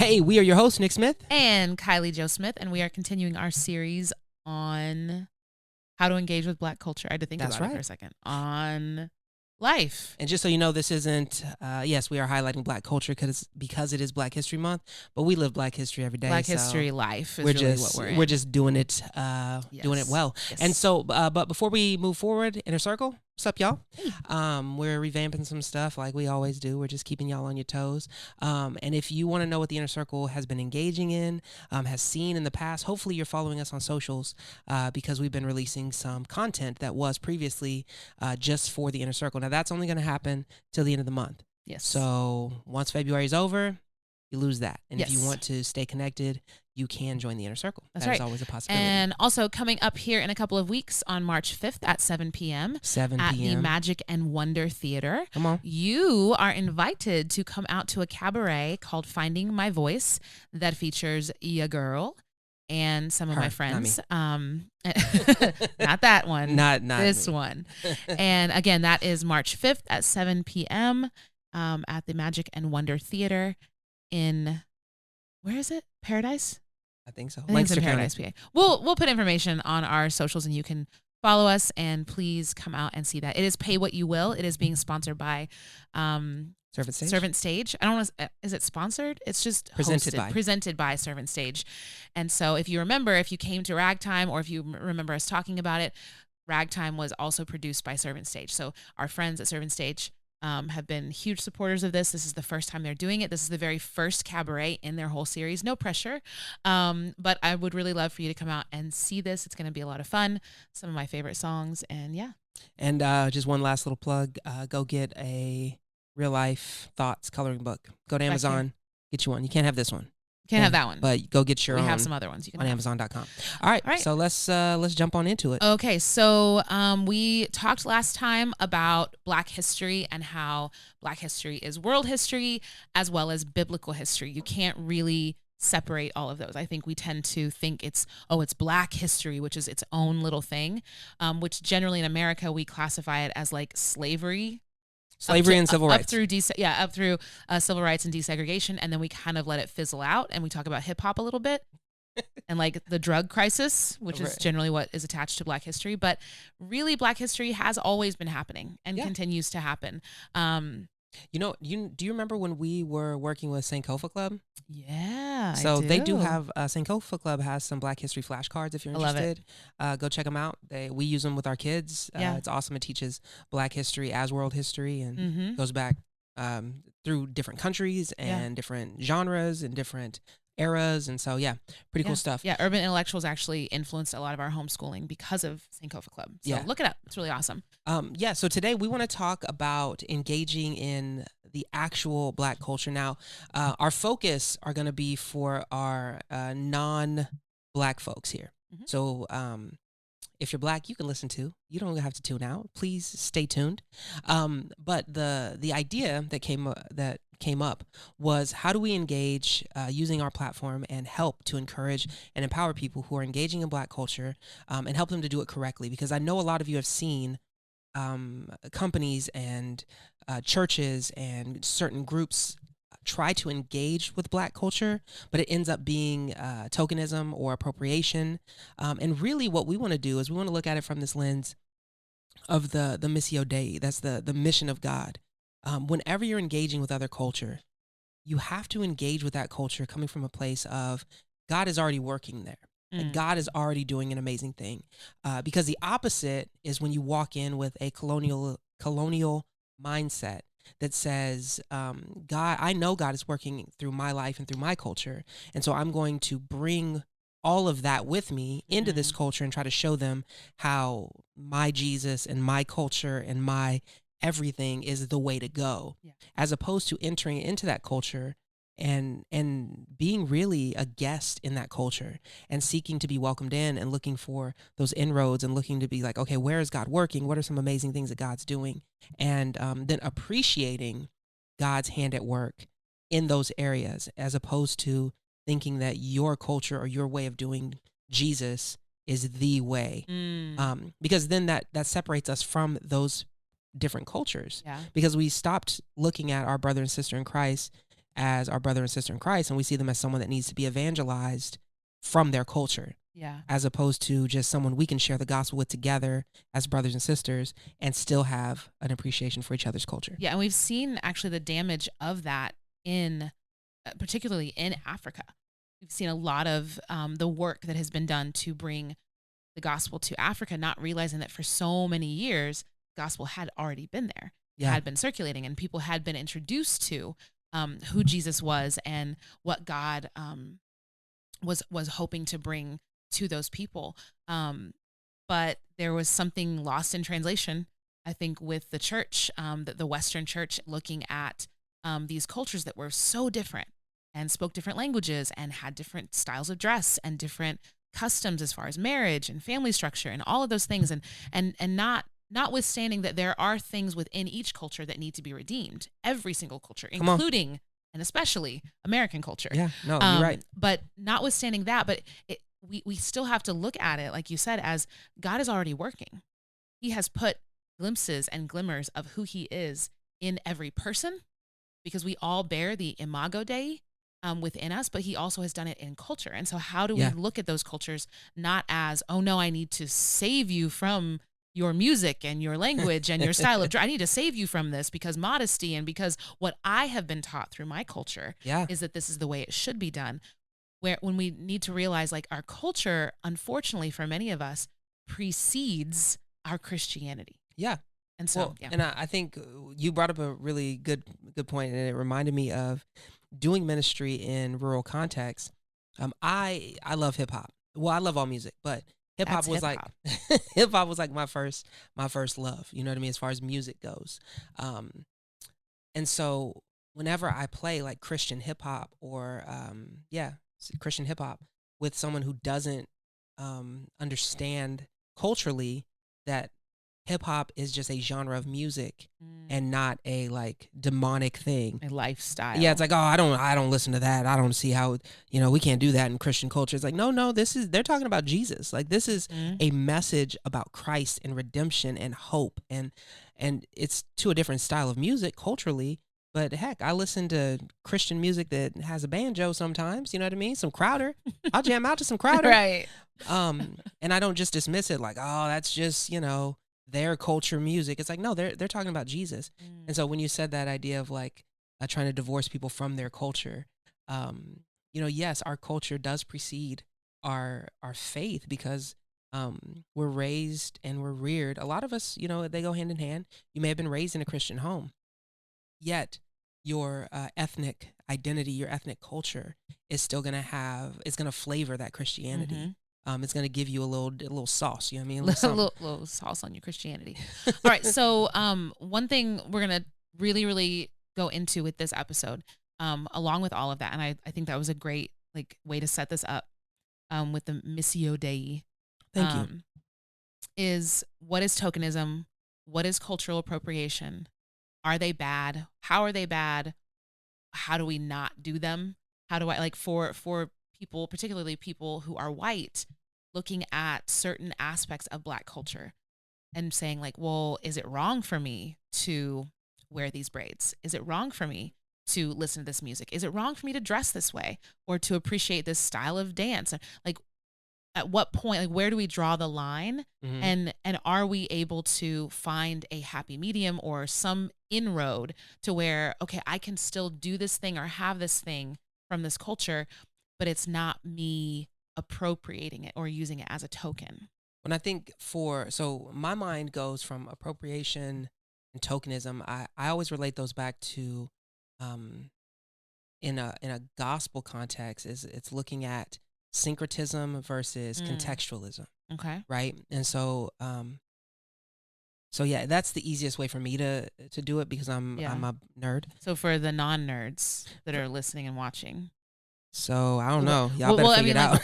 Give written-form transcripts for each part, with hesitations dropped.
Hey, we are your hosts, NixMyth and Kylie Jo Smith, and we are continuing our series on how to engage with Black culture. I had to think about it for a second. On life. And just so you know, this isn't, yes, we are highlighting Black culture because it is Black History Month, but we live Black history every day. Black history life is we're really just, what we're in. We're just doing it well. Yes. And so, but before we move forward, Inner Circle, what's up, y'all? Hey. We're revamping some stuff like we always do. We're just keeping y'all on your toes. And if you want to know what the Inner Circle has been engaging in, has seen in the past, hopefully you're following us on socials because we've been releasing some content that was previously just for the Inner Circle. Now, that's only going to happen till the end of the month. Yes. So once February is over, you lose that. And yes. if you want to stay connected, you can join the Inner Circle. That's right. That is always a possibility. And also coming up here in a couple of weeks on March 5th at 7 p.m. 7 at p.m. the Magic and Wonder Theater. Come on. You are invited to come out to a cabaret called Finding My Voice that features Ya Girl and some of my friends. Not that one. Not this me. one. And again, that is March 5th at 7 p.m. At the Magic and Wonder Theater in, where is it? Paradise? I think so. I think it's in Paradise, PA. We'll put information on our socials and you can follow us, and please come out and see that. It is Pay What You Will. It is being sponsored by Servant Stage. I don't know, is it sponsored? It's just presented by Servant Stage. And so if you remember, if you came to Ragtime, or if you remember us talking about it, Ragtime was also produced by Servant Stage. So our friends at Servant Stage have been huge supporters of this. This is the first time they're doing it. This is the very first cabaret in their whole series. No pressure. But I would really love for you to come out and see this. It's going to be a lot of fun. Some of my favorite songs. And yeah. And just one last little plug. Go get a Real Life Thoughts coloring book. Go to Amazon. Get you one. You can't have this one. Can't have that one. But go get your own. We have some other ones you can on Amazon.com. All right. So let's jump on into it. Okay. So we talked last time about Black history and how Black history is world history as well as biblical history. You can't really separate all of those. I think we tend to think it's Black history, which is its own little thing, which generally in America we classify it as like slavery and civil rights. Up through civil rights and desegregation, and then we kind of let it fizzle out, and we talk about hip hop a little bit, and like the drug crisis, which is generally what is attached to Black history. But really, Black history has always been happening and continues to happen. Do you remember when we were working with Sankofa Club? Yeah. So they do have Sankofa Club has some Black history flashcards. If you're interested, go check them out. We use them with our kids. It's awesome. It teaches Black history as world history and goes back through different countries and different genres and different eras. And so, pretty cool stuff. Yeah, Urban Intellectuals actually influenced a lot of our homeschooling because of Sankofa Club. So look it up. It's really awesome. So today we want to talk about engaging in the actual Black culture. Now, our focus are going to be for our non-Black folks here. Mm-hmm. So if you're Black, you can listen to. You don't have to tune out. Please stay tuned. But the idea that came up was, how do we engage using our platform and help to encourage and empower people who are engaging in Black culture and help them to do it correctly? Because I know a lot of you have seen companies and churches and certain groups try to engage with Black culture, but it ends up being tokenism or appropriation. And really what we want to do is we want to look at it from this lens of the Missio Dei. That's the mission of God. Whenever you're engaging with other culture, you have to engage with that culture coming from a place of God is already working there. And God is already doing an amazing thing. Because the opposite is when you walk in with a colonial mindset that says, I know God is working through my life and through my culture. And so I'm going to bring all of that with me into this culture and try to show them how my Jesus and my culture and my everything is the way to go, as opposed to entering into that culture and being really a guest in that culture and seeking to be welcomed in and looking for those inroads and looking to be like, okay, where is God working? What are some amazing things that God's doing? And then appreciating God's hand at work in those areas, as opposed to thinking that your culture or your way of doing Jesus is the way. Because then that separates us from those different cultures. Because we stopped looking at our brother and sister in Christ as our brother and sister in Christ, and we see them as someone that needs to be evangelized from their culture, Yeah. as opposed to just someone we can share the gospel with together as brothers and sisters and still have an appreciation for each other's culture. Yeah, and we've seen actually the damage of that in, particularly in Africa. We've seen a lot of the work that has been done to bring the gospel to Africa, not realizing that for so many years, gospel had already been there, had been circulating, and people had been introduced to who Jesus was and what God was hoping to bring to those people. But there was something lost in translation, I think, with the church, the Western church, looking at these cultures that were so different and spoke different languages and had different styles of dress and different customs as far as marriage and family structure and all of those things, and notwithstanding that there are things within each culture that need to be redeemed, every single culture, including and especially American culture. Yeah, no, you're right. But notwithstanding that, we still have to look at it, like you said, as God is already working. He has put glimpses and glimmers of who he is in every person, because we all bear the imago Dei within us, but he also has done it in culture. And so how do we look at those cultures not as, oh no, I need to save you from your music and your language and your style of dress. I need to save you from this because modesty and because what I have been taught through my culture is that this is the way it should be done. When we need to realize, like, our culture, unfortunately for many of us, precedes our Christianity. Yeah. And so, and I think you brought up a really good point, and it reminded me of doing ministry in rural contexts. I love hip hop. Well, I love all music, but hip hop was like my first love. You know what I mean, as far as music goes. And so whenever I play like Christian hip hop or Christian hip hop with someone who doesn't understand culturally that hip hop is just a genre of music and not a like demonic thing, a lifestyle. Yeah, it's like, oh, I don't listen to that. I don't see how, we can't do that in Christian culture. It's like, no, they're talking about Jesus. Like, this is a message about Christ and redemption and hope, and it's to a different style of music culturally. But heck, I listen to Christian music that has a banjo sometimes. You know what I mean? Some Crowder. I'll jam out to some Crowder. Right. And I don't just dismiss it like, oh, that's just, their culture music. It's like, no, they're talking about Jesus. And so when you said that idea of like trying to divorce people from their culture, yes, our culture does precede our faith, because we're raised and we're reared. A lot of us, they go hand in hand. You may have been raised in a Christian home, yet your ethnic identity, your ethnic culture is still going to flavor that Christianity. It's going to give you a little sauce, you know what I mean? A little sauce on your Christianity. All right. So one thing we're going to really, really go into with this episode, along with all of that, and I think that was a great way to set this up with the Missio Dei. Thank you. Is what is tokenism? What is cultural appropriation? Are they bad? How are they bad? How do we not do them? How do I, for people, particularly people who are white, looking at certain aspects of Black culture and saying like, well, is it wrong for me to wear these braids? Is it wrong for me to listen to this music? Is it wrong for me to dress this way or to appreciate this style of dance? Like, at what point, where do we draw the line? And are we able to find a happy medium or some inroad to where, okay, I can still do this thing or have this thing from this culture, but it's not me appropriating it or using it as a token? When I think so my mind goes from appropriation and tokenism. I always relate those back to, in a gospel context, it's looking at syncretism versus contextualism. Okay. Right. And so, yeah, that's the easiest way for me to do it, because I'm a nerd. So for the non-nerds that are listening and watching. So I don't know. Y'all better figure it out.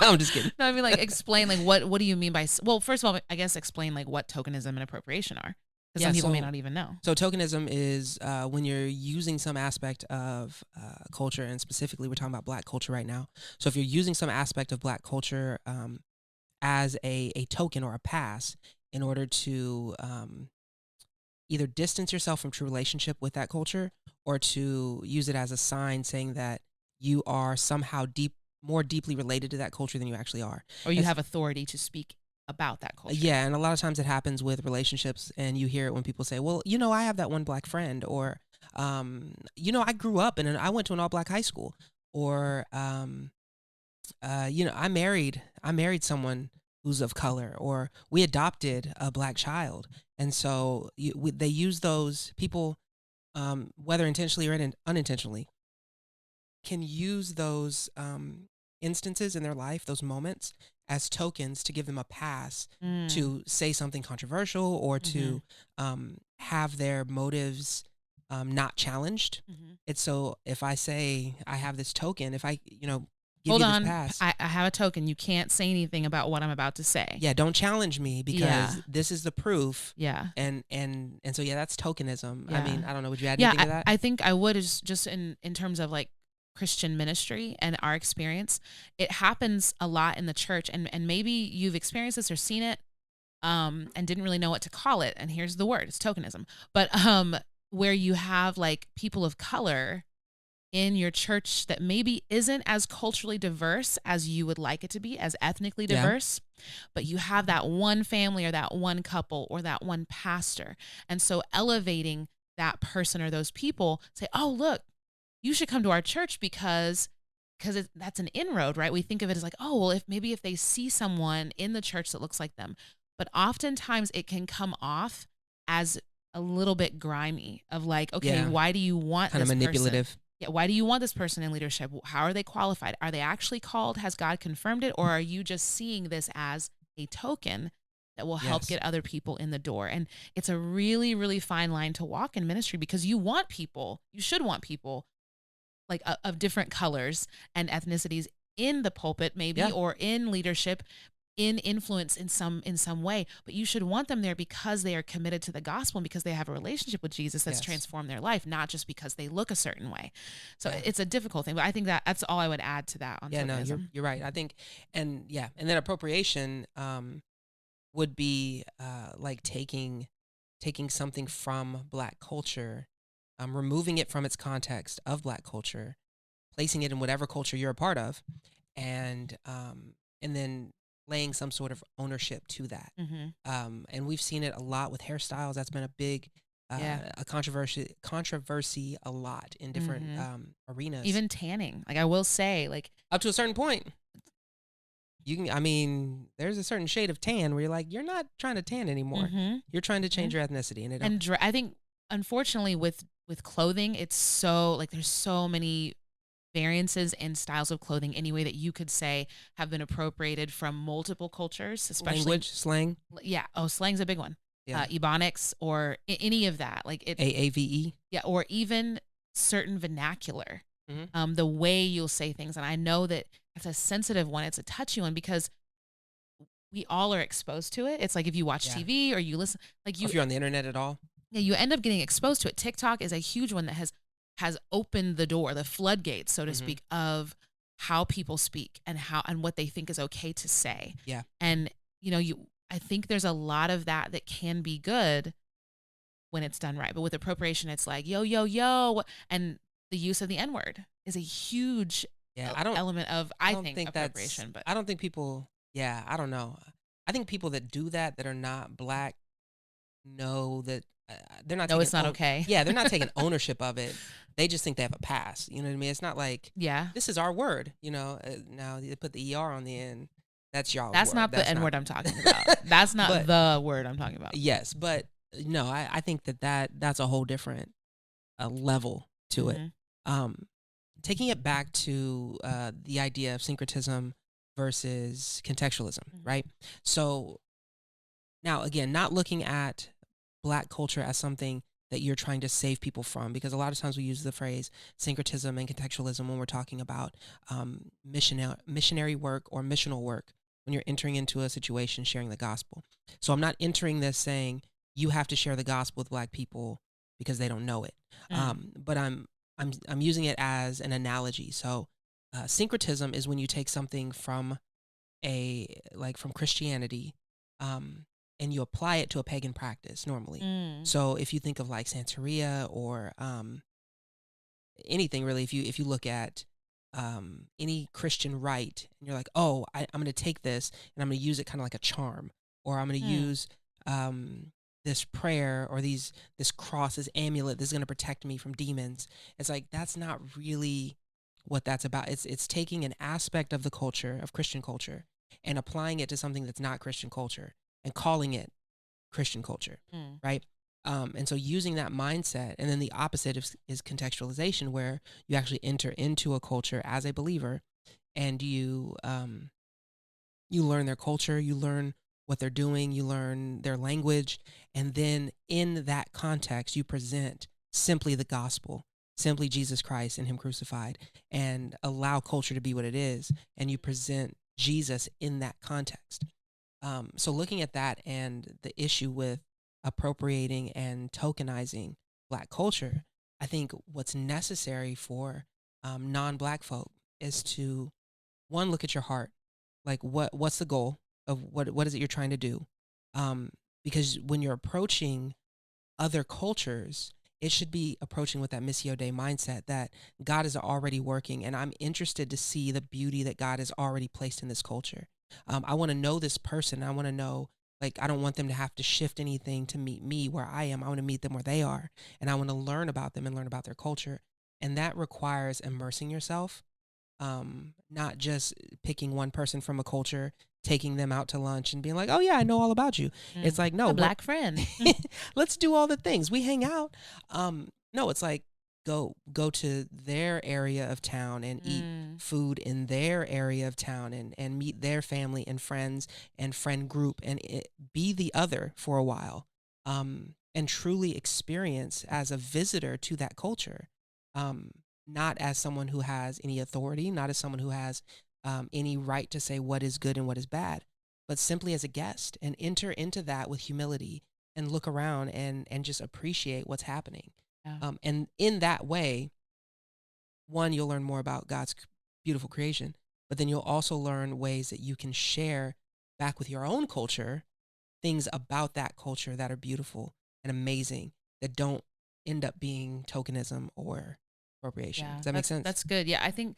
I'm just kidding. No, I mean, explain, what do you mean by, well, first of all, I guess explain what tokenism and appropriation are. Because some people may not even know. So tokenism is when you're using some aspect of culture, and specifically we're talking about Black culture right now. So if you're using some aspect of Black culture as a token or a pass in order to either distance yourself from true relationship with that culture, or to use it as a sign saying that you are somehow more deeply related to that culture than you actually are. Or you have authority to speak about that culture. Yeah, and a lot of times it happens with relationships, and you hear it when people say, well, I have that one black friend, or, I grew up and I went to an all black high school, or, I married someone who's of color, or we adopted a black child. And so they use those people, whether intentionally or unintentionally, can use those instances in their life, those moments, as tokens to give them a pass to say something controversial, or to have their motives not challenged. It's so if I say I have this token, if I, give Hold you this on, pass. I have a token. You can't say anything about what I'm about to say. Yeah, don't challenge me, because this is the proof. Yeah. And so that's tokenism. Yeah. I mean, I don't know. Would you add anything to that? I think I would, is just in terms of like Christian ministry and our experience. It happens a lot in the church, and maybe you've experienced this or seen it and didn't really know what to call it. And here's the word, it's tokenism. But where you have like people of color in your church that maybe isn't as culturally diverse as you would like it to be, as ethnically diverse, but you have that one family or that one couple or that one pastor. And so elevating that person or those people, say, oh, look, you should come to our church because that's an inroad, right? We think of it as like, oh, well, if they see someone in the church that looks like them, but oftentimes it can come off as a little bit grimy, of like, okay, why do you want kind this of manipulative? Person? Yeah, why do you want this person in leadership? How are they qualified? Are they actually called? Has God confirmed it? Or are you just seeing this as a token that will help get other people in the door? And it's a really, really fine line to walk in ministry, because you should want people like of different colors and ethnicities in the pulpit, maybe, or in leadership, in influence in some way, but you should want them there because they are committed to the gospel and because they have a relationship with Jesus that's transformed their life, not just because they look a certain way. So it's a difficult thing, but I think that's all I would add to that on tokenism. No, you're right. I think, and then appropriation would be like taking something from Black culture, removing it from its context of Black culture, placing it in whatever culture you're a part of, and then laying some sort of ownership to that. And we've seen it a lot with hairstyles. That's been a big a controversy a lot in different arenas. Even tanning. Like, I will say, like, up to a certain point, you can, I mean, there's a certain shade of tan where you're like, you're not trying to tan anymore. You're trying to change your ethnicity. And I think, unfortunately, with clothing, it's so, like, there's so many variances and styles of clothing anyway that you could say have been appropriated from multiple cultures, especially language, slang. Yeah. Oh, slang's a big one. Ebonics, or any of that, like it, AAVE. Yeah. Or even certain vernacular, the way you'll say things. And I know that it's a sensitive one. It's a touchy one, because we all are exposed to it. It's like if you watch TV or you listen, like if you're on the internet at all. Yeah. You end up getting exposed to it. TikTok is a huge one that has opened the door, the floodgates, so to speak, of how people speak and what they think is okay to say. Yeah. And, I think there's a lot of that can be good when it's done right. But with appropriation, it's like, yo, yo, yo. And the use of the N-word is a huge element of, I think appropriation. But I don't think people, I don't know. I think people that do that are not Black know that they're not. No, it's not okay. Yeah, they're not taking ownership of it. They just think they have a pass. You know what I mean? It's not like, this is our word. Now they put the ER on the end. That's y'all. That's not the N word I'm talking about. That's not the word I'm talking about. Yes, but no, I think that's a whole different level to it. Taking it back to the idea of syncretism versus contextualism, right? So now, again, not looking at Black culture as something that you're trying to save people from, because a lot of times we use the phrase syncretism and contextualism when we're talking about missionary work or missional work, when you're entering into a situation sharing the gospel. So I'm not entering this saying you have to share the gospel with Black people because they don't know it, but I'm using it as an analogy. So syncretism is when you take something from from Christianity, and you apply it to a pagan practice normally. Mm. So if you think of like Santeria or anything really, if you look at any Christian rite, and you're like, oh, I'm going to take this and I'm going to use it kind of like a charm, or I'm going to use this prayer or this cross, this amulet, this is going to protect me from demons. It's like, that's not really what that's about. It's taking an aspect of the culture, of Christian culture, and applying it to something that's not Christian culture and calling it Christian culture, right? And so using that mindset, and then the opposite is contextualization, where you actually enter into a culture as a believer, and you learn their culture, you learn what they're doing, you learn their language, and then in that context, you present simply the gospel, simply Jesus Christ and Him crucified, and allow culture to be what it is, and you present Jesus in that context. So looking at that and the issue with appropriating and tokenizing Black culture, I think what's necessary for non-Black folk is to, one, look at your heart. Like, what's the goal of what is it you're trying to do? Because when you're approaching other cultures, it should be approaching with that Missio Dei mindset that God is already working, and I'm interested to see the beauty that God has already placed in this culture. I want to know this person. I want to know, like, I don't want them to have to shift anything to meet me where I am. I want to meet them where they are, and I want to learn about them and learn about their culture. And that requires immersing yourself, not just picking one person from a culture, taking them out to lunch and being like, oh yeah, I know all about you. It's like, no, a Black friend. let's do all the things. We hang out. No, it's like, go to their area of town and eat food in their area of town, and meet their family and friends and friend group, and be the other for a while, and truly experience as a visitor to that culture, not as someone who has any authority, not as someone who has any right to say what is good and what is bad, but simply as a guest, and enter into that with humility and look around and just appreciate what's happening. And in that way, one, you'll learn more about God's beautiful creation, but then you'll also learn ways that you can share back with your own culture things about that culture that are beautiful and amazing, that don't end up being tokenism or appropriation. Does that make sense? That's good. Yeah, I think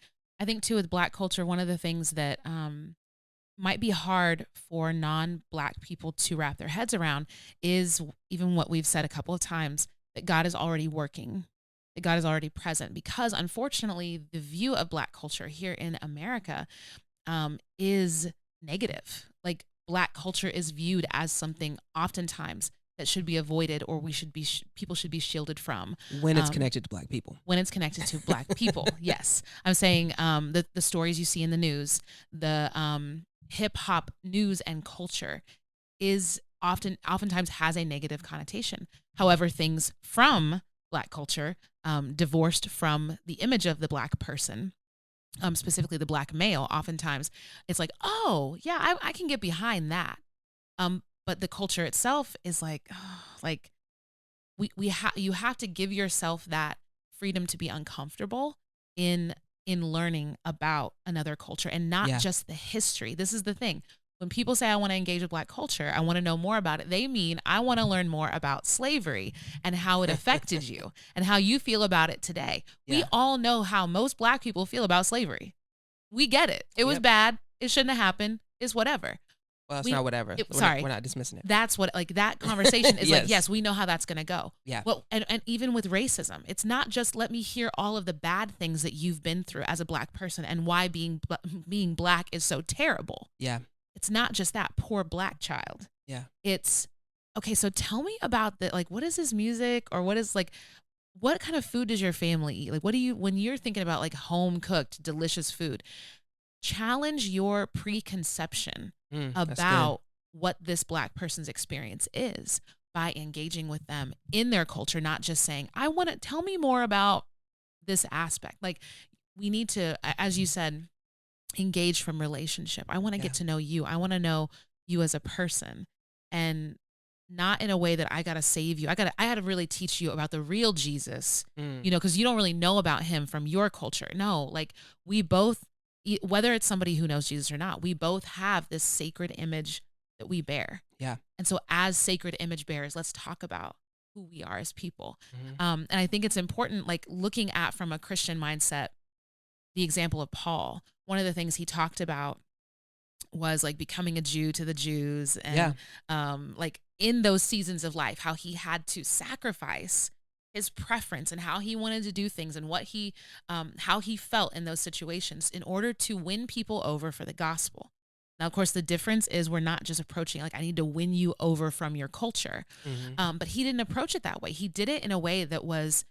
too, with Black culture, one of the things that might be hard for non-Black people to wrap their heads around is even what we've said a couple of times, that God is already working, that God is already present. Because unfortunately, the view of Black culture here in America is negative. Like, Black culture is viewed as something oftentimes that should be avoided, or people should be shielded from. When it's connected to Black people. When it's connected to Black people, yes. I'm saying the stories you see in the news, the hip hop news and culture is oftentimes has a negative connotation. However, things from Black culture, divorced from the image of the Black person, specifically the Black male, oftentimes it's like, oh yeah, I can get behind that. But the culture itself is like, oh, like you have to give yourself that freedom to be uncomfortable in learning about another culture, and not just the history. This is the thing. When people say, I want to engage with Black culture, I want to know more about it, they mean, I want to learn more about slavery and how it affected you and how you feel about it today. Yeah. We all know how most Black people feel about slavery. We get it. It was bad. It shouldn't have happened. It's whatever. Well, it's not whatever. We're not dismissing it. That's what, like, that conversation is yes. like, yes, we know how that's going to go. Yeah. Well, and even with racism, it's not just let me hear all of the bad things that you've been through as a Black person and why being Black is so terrible. Yeah. It's not just that poor Black child. Yeah. It's, okay, so tell me about what is his music, or what kind of food does your family eat? Like, when you're thinking about like home cooked, delicious food, challenge your preconception about what this Black person's experience is by engaging with them in their culture, not just saying, I want to tell me more about this aspect. Like, we need to, as you said, engage from relationship. I want to get to know you. I want to know you as a person, and not in a way that I got to save you. I got to really teach you about the real Jesus, because you don't really know about him from your culture. No, like, we both, whether it's somebody who knows Jesus or not, we both have this sacred image that we bear. Yeah. And so as sacred image bearers, let's talk about who we are as people. Mm-hmm. And I think it's important, like looking at from a Christian mindset, the example of Paul. One of the things he talked about was like becoming a Jew to the Jews, and like in those seasons of life, how he had to sacrifice his preference and how he wanted to do things and what he how he felt in those situations in order to win people over for the gospel. Now, of course, the difference is we're not just approaching like, I need to win you over from your culture. Mm-hmm. But he didn't approach it that way. He did it in a way that was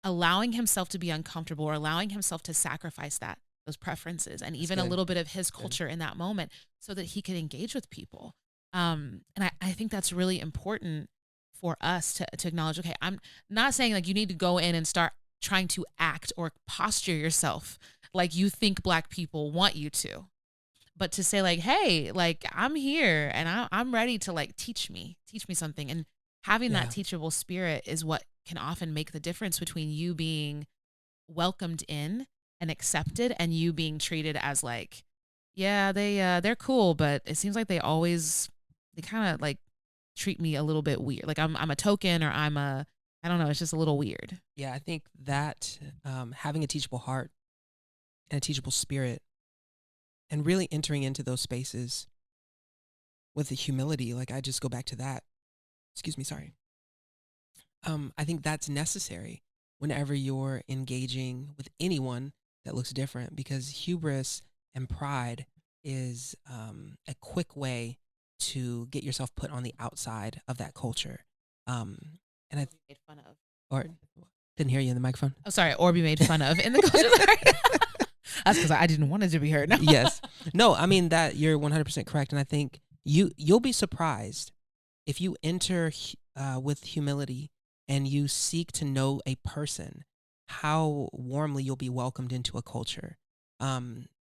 allowing himself to be uncomfortable, or allowing himself to sacrifice those preferences and even a little bit of his culture in that moment so that he could engage with people. And I think that's really important for us to acknowledge, okay, I'm not saying like you need to go in and start trying to act or posture yourself like you think Black people want you to, but to say like, hey, like I'm here and I'm ready to like teach me something. And having that teachable spirit is what can often make the difference between you being welcomed in and accepted and you being treated as like, yeah, they're cool, but it seems like they kind of like treat me a little bit weird. Like I'm a token, or I don't know, it's just a little weird. Yeah, I think that having a teachable heart and a teachable spirit and really entering into those spaces with the humility, like I just go back to that. Excuse me, sorry. I think that's necessary whenever you're engaging with anyone that looks different, because hubris and pride is a quick way to get yourself put on the outside of that culture. And I made fun of. Or didn't hear you in the microphone. Oh, sorry, or be made fun of in the culture. Sorry. That's because I didn't want it to be heard. No. Yes. No, I mean that you're 100% correct, and I think you'll be surprised if you enter with humility and you seek to know a person, how warmly you'll be welcomed into a culture,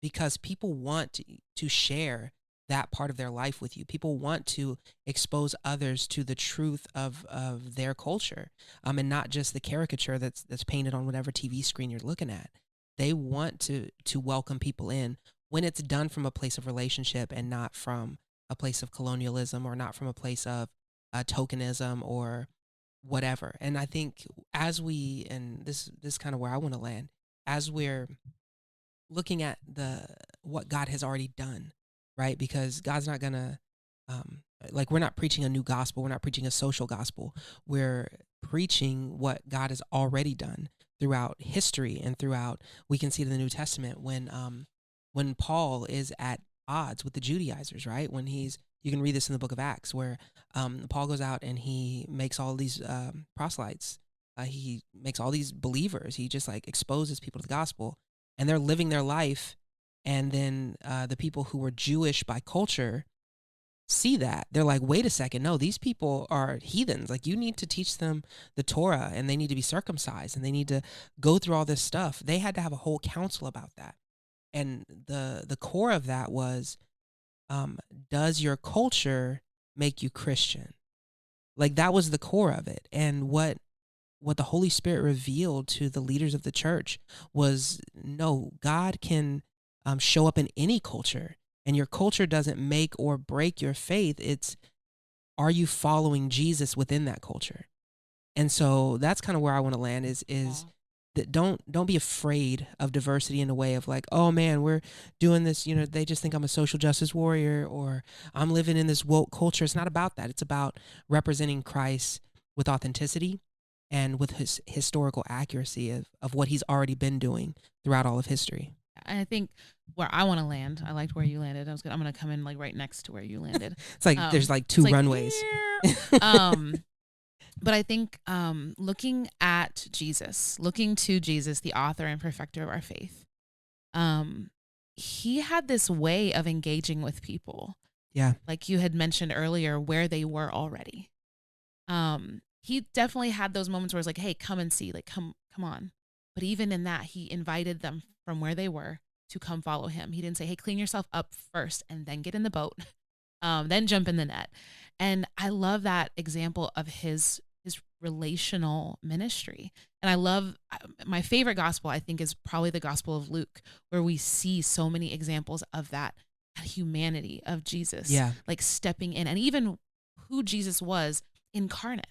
because people want to share that part of their life with you. People want to expose others to the truth of their culture, and not just the caricature that's painted on whatever TV screen you're looking at. They want to welcome people in when it's done from a place of relationship and not from a place of colonialism, or not from a place of tokenism or whatever. And I think as we, and this is kind of where I want to land, as we're looking at what God has already done, right? Because God's not gonna like, we're not preaching a new gospel, we're not preaching a social gospel. We're preaching what God has already done throughout history and throughout. We can see it in the New Testament when Paul is at odds with the Judaizers, right? When you can read this in the book of Acts, where Paul goes out and he makes all these proselytes. He makes all these believers. He just like exposes people to the gospel, and they're living their life. And then the people who were Jewish by culture see that. They're like, wait a second, no, these people are heathens. Like, you need to teach them the Torah, and they need to be circumcised, and they need to go through all this stuff. They had to have a whole council about that. And the core of that was, does your culture make you Christian? Like, that was the core of it. And what the Holy Spirit revealed to the leaders of the church was, no, God can show up in any culture, and your culture doesn't make or break your faith. It's, are you following Jesus within that culture? And so that's kind of where I want to land is that don't be afraid of diversity in a way of like, oh man, we're doing this, they just think I'm a social justice warrior, or I'm living in this woke culture. It's not about that. It's about representing Christ with authenticity and with his historical accuracy of what he's already been doing throughout all of history. And I think where I want to land, I liked where you landed. I'm going to come in like right next to where you landed. It's like there's like two runways. But I think looking to Jesus, the author and perfecter of our faith, he had this way of engaging with people. Yeah. Like you had mentioned earlier, where they were already. He definitely had those moments where it's like, hey, come and see, like, come on. But even in that, he invited them from where they were to come follow him. He didn't say, hey, clean yourself up first and then get in the boat, then jump in the net. And I love that example of his relational ministry. And I love, my favorite gospel, I think, is probably the Gospel of Luke, where we see so many examples of that humanity of Jesus, Yeah. like stepping in, and even who Jesus was incarnate,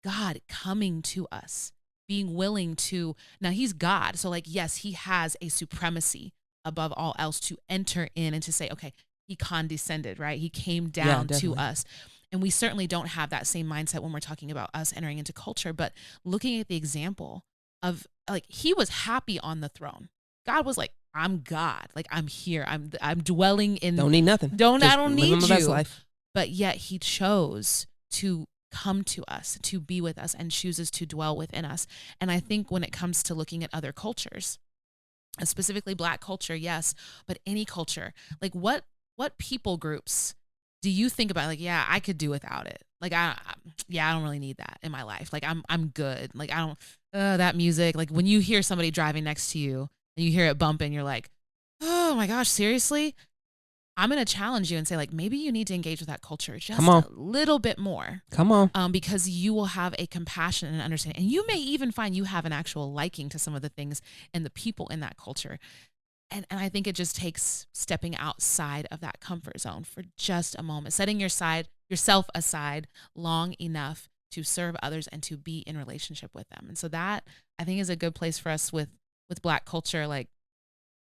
God coming to us, being willing to, now he's God. So like, yes, he has a supremacy above all else to enter in and to say, okay, he condescended, right? He came down to us. And we certainly don't have that same mindset when we're talking about us entering into culture, but looking at the example of like, he was happy on the throne. God was like, I'm God. Like, I'm here. I'm dwelling in. Don't need nothing. I don't need my best you. life. But yet he chose to come to us, to be with us, and chooses to dwell within us. And I think when it comes to looking at other cultures, and specifically Black culture, yes, but any culture, like what people groups do you think about? Like, yeah, I could do without it. Like, I don't really need that in my life. Like, I'm good. Like, I don't, that music, like when you hear somebody driving next to you and you hear it bumping, you're like, oh my gosh, seriously? I'm going to challenge you and say, like, maybe you need to engage with that culture just a little bit more. Come on. Because you will have a compassion and understanding. And you may even find you have an actual liking to some of the things and the people in that culture. And I think it just takes stepping outside of that comfort zone for just a moment, setting yourself aside long enough to serve others and to be in relationship with them. And so that, I think, is a good place for us with Black culture. Like,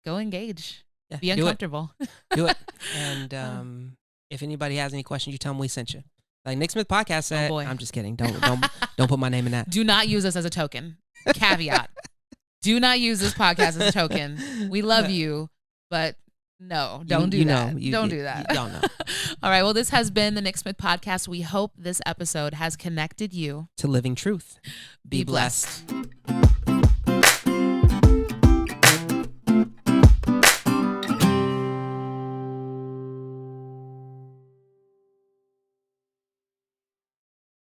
go engage, be uncomfortable. Do it. And if anybody has any questions, you tell them we sent you. Like NixMyth Podcast said, I'm just kidding. Don't put my name in that. Do not use us as a token. Caveat. Do not use this podcast as a token. We love you, but no, don't do that. Don't do that. You don't know. All right. Well, this has been the NixMyth Podcast. We hope this episode has connected you to living truth. Be blessed.